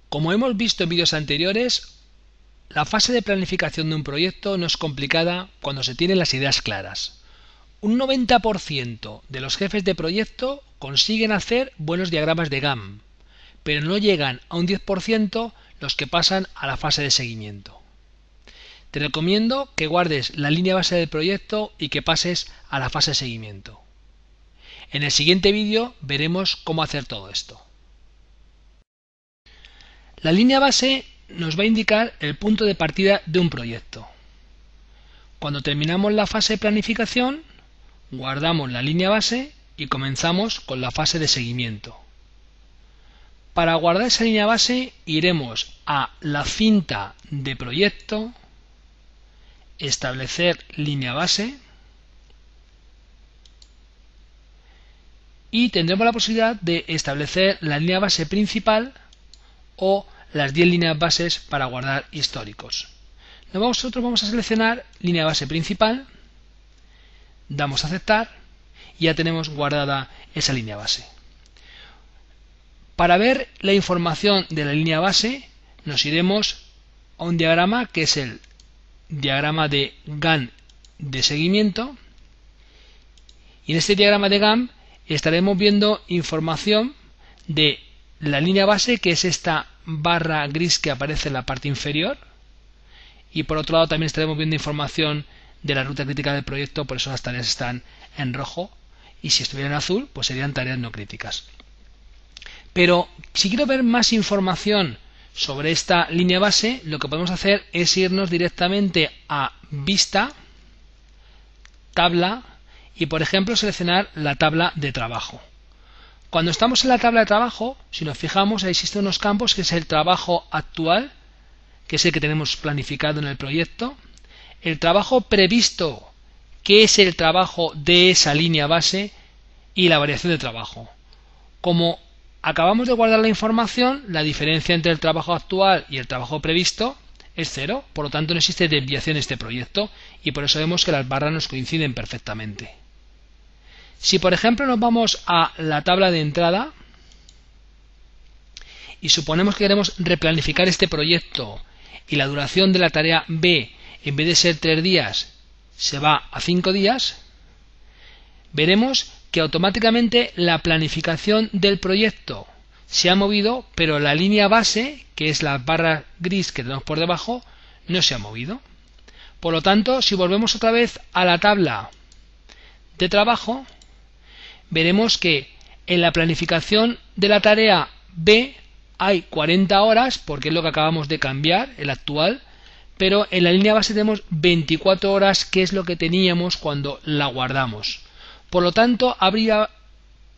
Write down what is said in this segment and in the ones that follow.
Como hemos visto en vídeos anteriores, la fase de planificación de un proyecto no es complicada cuando se tienen las ideas claras. Un 90% de los jefes de proyecto consiguen hacer buenos diagramas de Gantt, pero no llegan a un 10% los que pasan a la fase de seguimiento. Te recomiendo que guardes la línea base del proyecto y que pases a la fase de seguimiento. En el siguiente vídeo veremos cómo hacer todo esto. La línea base nos va a indicar el punto de partida de un proyecto. Cuando terminamos la fase de planificación, guardamos la línea base y comenzamos con la fase de seguimiento. Para guardar esa línea base iremos a la cinta de proyecto, establecer línea base y tendremos la posibilidad de establecer la línea base principal o las 10 líneas bases para guardar históricos. Nosotros vamos a seleccionar línea base principal, damos a aceptar y ya tenemos guardada esa línea base. Para ver la información de la línea base nos iremos a un diagrama que es el diagrama de Gantt de seguimiento, y en este diagrama de Gantt estaremos viendo información de la línea base, que es esta barra gris que aparece en la parte inferior, y por otro lado también estaremos viendo información de la ruta crítica del proyecto, por eso las tareas están en rojo, y si estuvieran en azul pues serían tareas no críticas. Pero si quiero ver más información sobre esta línea base, lo que podemos hacer es irnos directamente a Vista, Tabla y por ejemplo seleccionar la tabla de trabajo. Cuando estamos en la tabla de trabajo, si nos fijamos, ahí existen unos campos que es el trabajo actual, que es el que tenemos planificado en el proyecto, el trabajo previsto, que es el trabajo de esa línea base, y la variación de trabajo. Como acabamos de guardar la información, la diferencia entre el trabajo actual y el trabajo previsto es 0, por lo tanto no existe desviación en este proyecto y por eso vemos que las barras nos coinciden perfectamente. Si por ejemplo nos vamos a la tabla de entrada y suponemos que queremos replanificar este proyecto y la duración de la tarea B en vez de ser 3 días se va a 5 días, veremos que automáticamente la planificación del proyecto se ha movido, pero la línea base, que es la barra gris que tenemos por debajo, no se ha movido. Por lo tanto, si volvemos otra vez a la tabla de trabajo, veremos que en la planificación de la tarea B hay 40 horas, porque es lo que acabamos de cambiar, el actual, pero en la línea base tenemos 24 horas, que es lo que teníamos cuando la guardamos. Por lo tanto, habría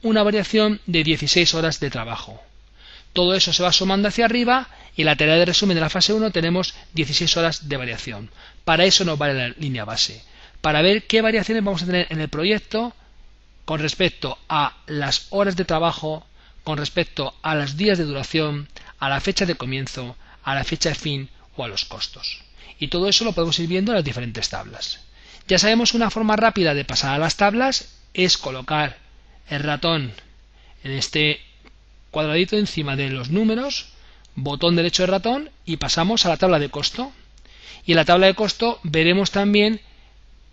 una variación de 16 horas de trabajo. Todo eso se va sumando hacia arriba y en la tarea de resumen de la fase 1 tenemos 16 horas de variación. Para eso nos vale la línea base. Para ver qué variaciones vamos a tener en el proyecto con respecto a las horas de trabajo, con respecto a los días de duración, a la fecha de comienzo, a la fecha de fin o a los costos. Y todo eso lo podemos ir viendo en las diferentes tablas. Ya sabemos que una forma rápida de pasar a las tablas es colocar el ratón en este cuadradito encima de los números, botón derecho del ratón y pasamos a la tabla de costo. Y en la tabla de costo veremos también,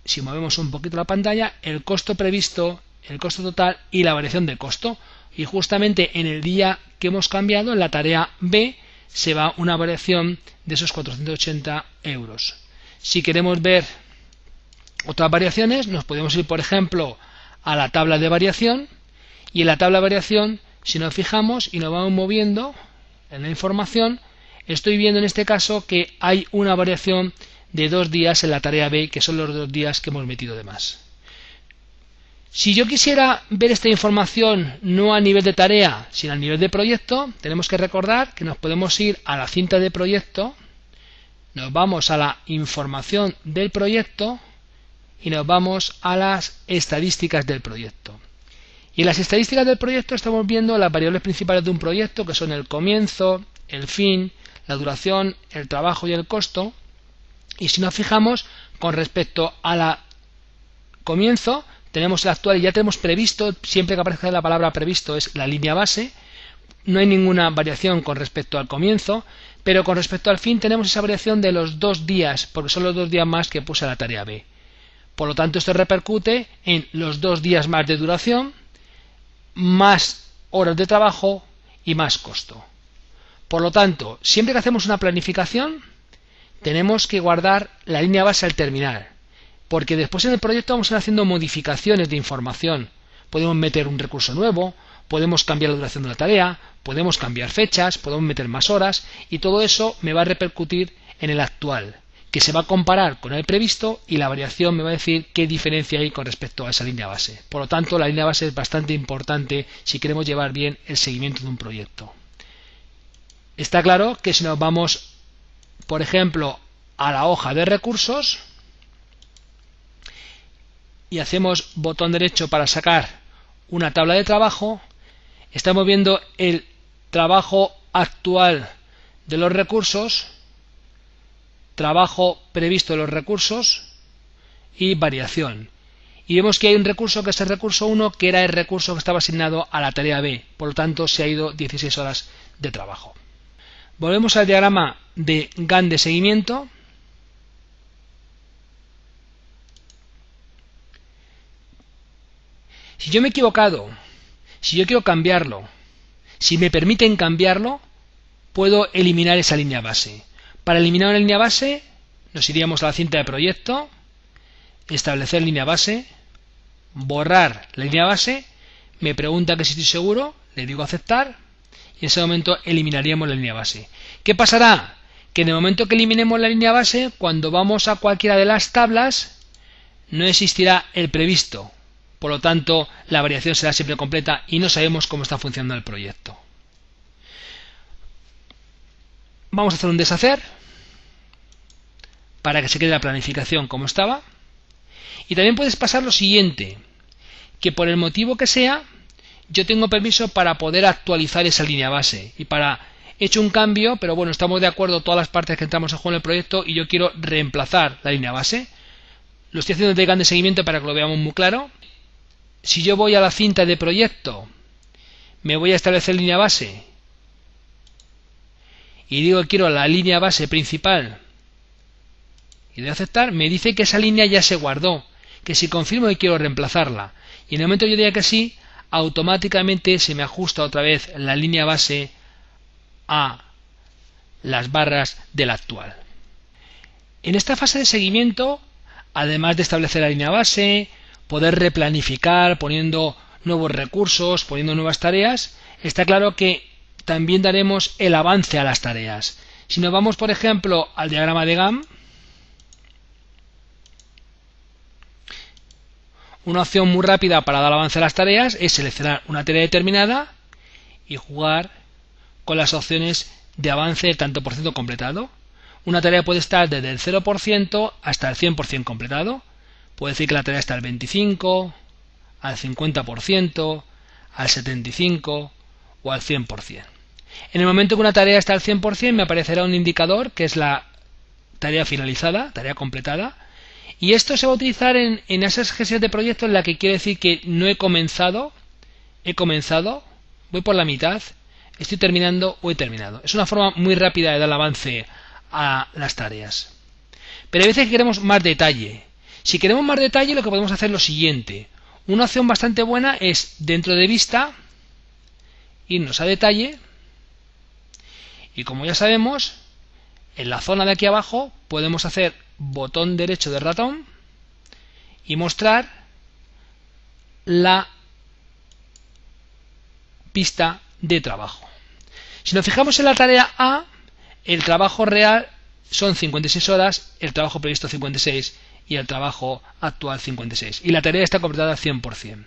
si movemos un poquito la pantalla, el costo previsto, el costo total y la variación de costo. Y justamente en el día que hemos cambiado, en la tarea B, se va una variación de esos 480 euros. Si queremos ver otras variaciones, nos podemos ir, por ejemplo, a la tabla de variación, y en la tabla de variación, si nos fijamos y nos vamos moviendo en la información, estoy viendo en este caso que hay una variación de 2 días en la tarea B, que son los 2 días que hemos metido de más. Si yo quisiera ver esta información no a nivel de tarea, sino a nivel de proyecto, tenemos que recordar que nos podemos ir a la cinta de proyecto, nos vamos a la información del proyecto y nos vamos a las estadísticas del proyecto. Y en las estadísticas del proyecto estamos viendo las variables principales de un proyecto, que son el comienzo, el fin, la duración, el trabajo y el costo. Y si nos fijamos, con respecto a la comienzo, tenemos el actual y ya tenemos previsto, siempre que aparezca la palabra previsto es la línea base. no hay ninguna variación con respecto al comienzo, pero con respecto al fin tenemos esa variación de los 2 días, porque son los 2 días más que puse a la tarea B. Por lo tanto, esto repercute en los 2 días más de duración, más horas de trabajo y más costo. Por lo tanto, siempre que hacemos una planificación, tenemos que guardar la línea base al terminar, porque después en el proyecto vamos a ir haciendo modificaciones de información. Podemos meter un recurso nuevo, podemos cambiar la duración de la tarea, podemos cambiar fechas, podemos meter más horas, y todo eso me va a repercutir en el actual, que se va a comparar con el previsto, y la variación me va a decir qué diferencia hay con respecto a esa línea base. Por lo tanto, la línea base es bastante importante si queremos llevar bien el seguimiento de un proyecto. Está claro que si nos vamos, por ejemplo, a la hoja de recursos y hacemos botón derecho para sacar una tabla de trabajo, estamos viendo el trabajo actual de los recursos, trabajo previsto de los recursos y variación. Y vemos que hay un recurso que es el recurso 1, que era el recurso que estaba asignado a la tarea B. Por lo tanto, se ha ido 16 horas de trabajo. Volvemos al diagrama de Gantt de seguimiento. Si yo me he equivocado, si yo quiero cambiarlo, si me permiten cambiarlo, puedo eliminar esa línea base. Para eliminar una línea base, nos iríamos a la cinta de proyecto, establecer línea base, borrar la línea base, me pregunta que si estoy seguro, le digo aceptar, y en ese momento eliminaríamos la línea base. ¿Qué pasará? Que en el momento que eliminemos la línea base, cuando vamos a cualquiera de las tablas, no existirá el previsto. Por lo tanto, la variación será siempre completa y no sabemos cómo está funcionando el proyecto. Vamos a hacer un deshacer para que se quede la planificación como estaba. Y también puedes pasar lo siguiente, que por el motivo que sea, yo tengo permiso para poder actualizar esa línea base. Y he hecho un cambio, pero bueno, estamos de acuerdo todas las partes que entramos en juego en el proyecto y yo quiero reemplazar la línea base. Lo estoy haciendo de Gantt de seguimiento para que lo veamos muy claro. Si yo voy a la cinta de proyecto, me voy a establecer línea base y digo que quiero la línea base principal y de aceptar, me dice que esa línea ya se guardó, que si confirmo que quiero reemplazarla, y en el momento que yo diga que sí, automáticamente se me ajusta otra vez la línea base a las barras del actual. En esta fase de seguimiento, además de establecer la línea base, poder replanificar poniendo nuevos recursos, poniendo nuevas tareas, está claro que también daremos el avance a las tareas. Si nos vamos, por ejemplo, al diagrama de Gantt, una opción muy rápida para dar avance a las tareas es seleccionar una tarea determinada y jugar con las opciones de avance del tanto por ciento completado. Una tarea puede estar desde el 0% hasta el 100% completado. Puede decir que la tarea está al 25%, al 50%, al 75% o al 100%. En el momento que una tarea está al 100%, me aparecerá un indicador que es la tarea finalizada, tarea completada. Y esto se va a utilizar en esas gestiones de proyecto en la que quiere decir que no he comenzado, voy por la mitad, estoy terminando o he terminado. Es una forma muy rápida de dar avance a las tareas. Pero hay veces que queremos más detalle. Si queremos más detalle, lo que podemos hacer es lo siguiente. Una opción bastante buena es, dentro de vista, irnos a detalle, y como ya sabemos, en la zona de aquí abajo podemos hacer botón derecho del ratón y mostrar la pista de trabajo. Si nos fijamos en la tarea A, el trabajo real son 56 horas, el trabajo previsto 56 y el trabajo actual 56. Y la tarea está completada al 100%.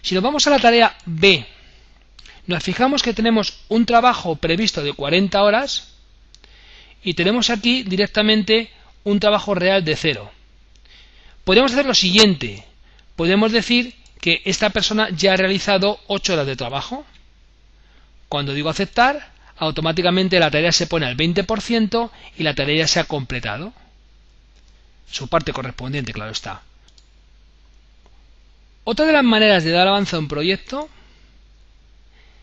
Si nos vamos a la tarea B, nos fijamos que tenemos un trabajo previsto de 40 horas y tenemos aquí directamente un trabajo real de 0. Podemos hacer lo siguiente. Podemos decir que esta persona ya ha realizado 8 horas de trabajo. Cuando digo aceptar, automáticamente la tarea se pone al 20% y la tarea ya se ha completado. Su parte correspondiente, claro está. Otra de las maneras de dar avance a un proyecto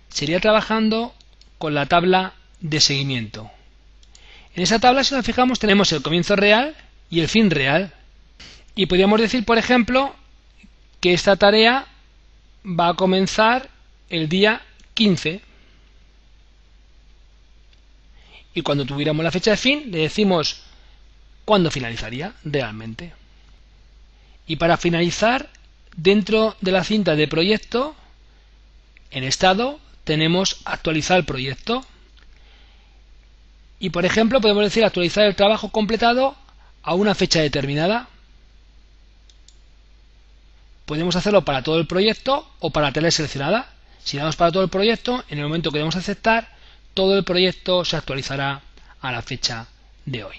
sería trabajando con la tabla de seguimiento. En esa tabla, si nos fijamos, tenemos el comienzo real y el fin real. Y podríamos decir, por ejemplo, que esta tarea va a comenzar el día 15. Y cuando tuviéramos la fecha de fin, le decimos cuándo finalizaría realmente. Y para finalizar, dentro de la cinta de proyecto, en estado, tenemos actualizar el proyecto. Y por ejemplo, podemos decir actualizar el trabajo completado a una fecha determinada. Podemos hacerlo para todo el proyecto o para tarea seleccionada. Si damos para todo el proyecto, en el momento que demos a aceptar, todo el proyecto se actualizará a la fecha de hoy.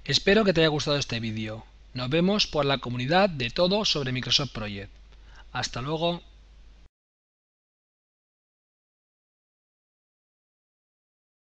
Espero que te haya gustado este vídeo. Nos vemos por la comunidad de todo sobre Microsoft Project. Hasta luego.